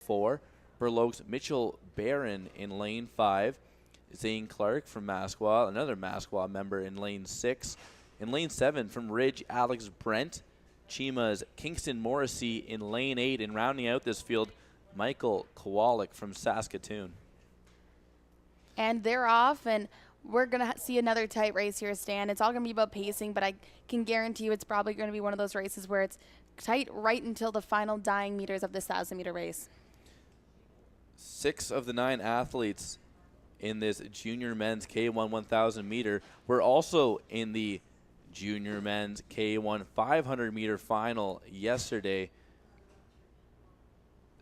4. Burloak's Mitchell Barron in lane 5. Zane Clark from Masquaw, another Masquaw member in lane 6. In lane 7 from Ridge, Alex Brent. Chima's Kingston Morrissey in lane 8. And rounding out this field, Michael Kowalik from Saskatoon. And they're off, and we're going to see another tight race here, Stan. It's all going to be about pacing, but I can guarantee you it's probably going to be one of those races where it's tight right until the final dying meters of this 1,000-meter race. 6 of the 9 athletes in this junior men's K1 1,000 meter were also in the junior men's K1 500 meter final yesterday.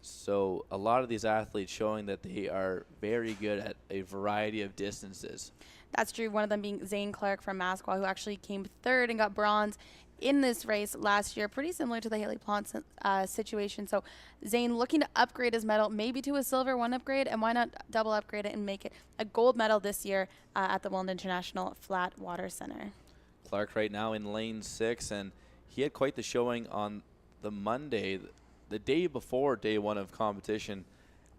So a lot of these athletes showing that they are very good at a variety of distances. That's true. One of them being Zane Clark from Masquaw, who actually came third and got bronze in this race last year, pretty similar to the Haley Plant situation. So Zane looking to upgrade his medal, maybe to a silver, one upgrade, and why not double upgrade it and make it a gold medal this year at the Welland International Flat Water Center. Clark right now in lane 6, and he had quite the showing on the Monday, the day before day 1 of competition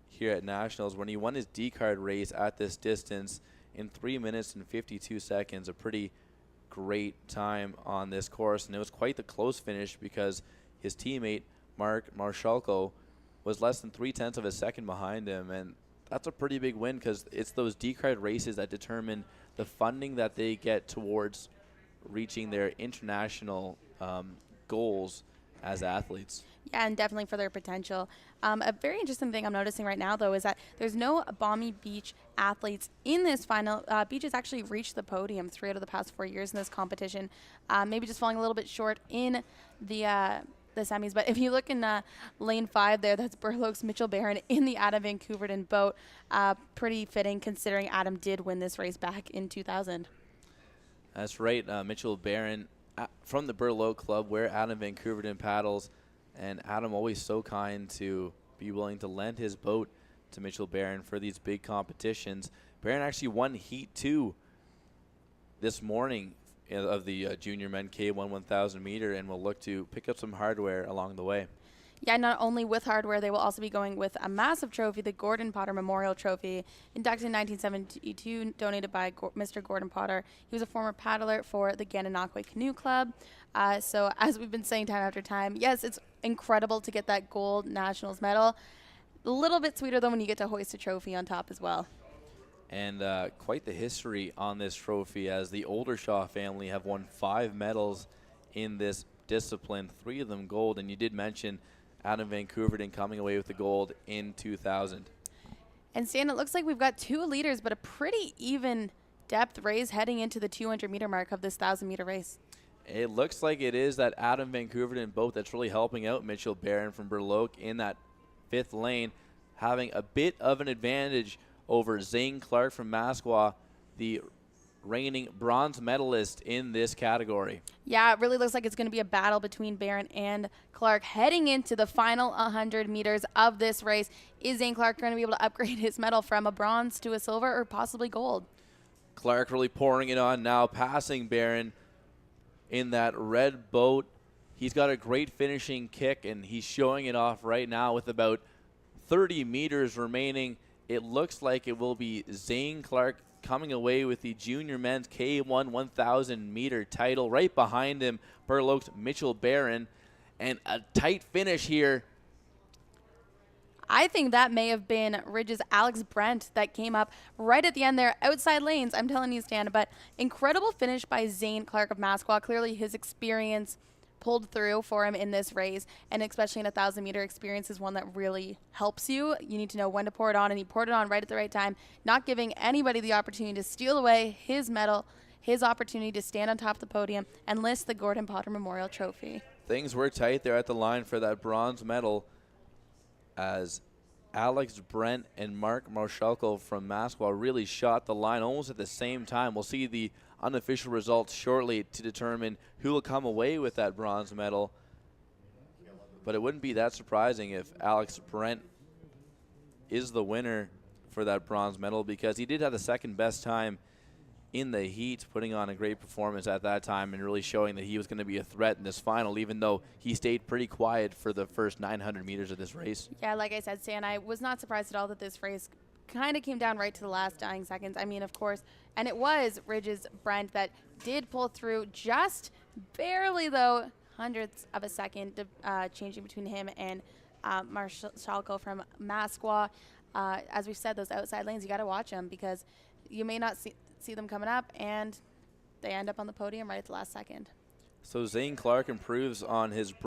here at Nationals, when he won his D-card race at this distance in 3 minutes and 52 seconds, a pretty great time on this course. And it was quite the close finish because his teammate, Mark Marshalko, was less than 3/10 of a second behind him. And that's a pretty big win because it's those D-card races that determine the funding that they get towards reaching their international goals as athletes. Yeah, and definitely for their potential. A very interesting thing I'm noticing right now, though, is that there's no Balmy Beach athletes in this final. Beach has actually reached the podium 3 out of the past 4 years in this competition. Maybe just falling a little bit short in the semis. But if you look in lane 5 there, that's Burloak's Mitchell Barron in the Adam Van Couverton boat. Pretty fitting considering Adam did win this race back in 2000. That's right. Mitchell Barron from the Burloak Club, where Adam Van Couverton paddles. And Adam always so kind to be willing to lend his boat to Mitchell Barron for these big competitions. Barron actually won Heat 2 this morning of the junior men K1 1,000 meter and will look to pick up some hardware along the way. Yeah, not only with hardware, they will also be going with a massive trophy, the Gordon Potter Memorial Trophy, inducted in 1972, donated by Mr. Gordon Potter. He was a former paddler for the Gananoque Canoe Club. So as we've been saying time after time, yes, it's incredible to get that gold nationals medal. A little bit sweeter, though, when you get to hoist a trophy on top as well. And quite the history on this trophy, as the Oldershaw family have won 5 medals in this discipline, 3 of them gold. And you did mention Adam Van Couverton coming away with the gold in 2000. And Stan, it looks like we've got 2 leaders, but a pretty even depth race heading into the 200-meter mark of this 1,000-meter race. It looks like it is that Adam Van Couverton boat that's really helping out Mitchell Barron from Burloak in that 5th lane, having a bit of an advantage over Zane Clark from Masquaw, the reigning bronze medalist in this category. Yeah, it really looks like it's going to be a battle between Barron and Clark heading into the final 100 meters of this race. Is Zane Clark going to be able to upgrade his medal from a bronze to a silver or possibly gold? Clark really pouring it on now, passing Barron in that red boat. He's got a great finishing kick, and he's showing it off right now with about 30 meters remaining. It looks like it will be Zane Clark coming away with the junior men's K1 1,000 meter title. Right behind him, Burloak's Mitchell Barron, and a tight finish here. I think that may have been Ridge's Alex Brent that came up right at the end there, outside lanes. I'm telling you, Stan, but incredible finish by Zane Clark of Masquaw. Clearly his experience pulled through for him in this race, and especially in a 1,000-meter experience is one that really helps you. You need to know when to pour it on, and he poured it on right at the right time, not giving anybody the opportunity to steal away his medal, his opportunity to stand on top of the podium and lift the Gordon Potter Memorial Trophy. Things were tight there at the line for that bronze medal, as Alex Brent and Mark Marshalko from Masquaw really shot the line almost at the same time. We'll see the unofficial results shortly to determine who will come away with that bronze medal. But it wouldn't be that surprising if Alex Brent is the winner for that bronze medal, because he did have the second best time in the heat, putting on a great performance at that time and really showing that he was going to be a threat in this final, even though he stayed pretty quiet for the first 900 meters of this race. Yeah, like I said, Stan, I was not surprised at all that this race kind of came down right to the last dying seconds. I mean, of course, and it was Ridge's Brent that did pull through just barely, though, hundredths of a second, changing between him and Marshalko from Masqua. As we've said, those outside lanes, you got to watch them because you may not see them coming up, and they end up on the podium right at the last second. So Zane Clark improves on his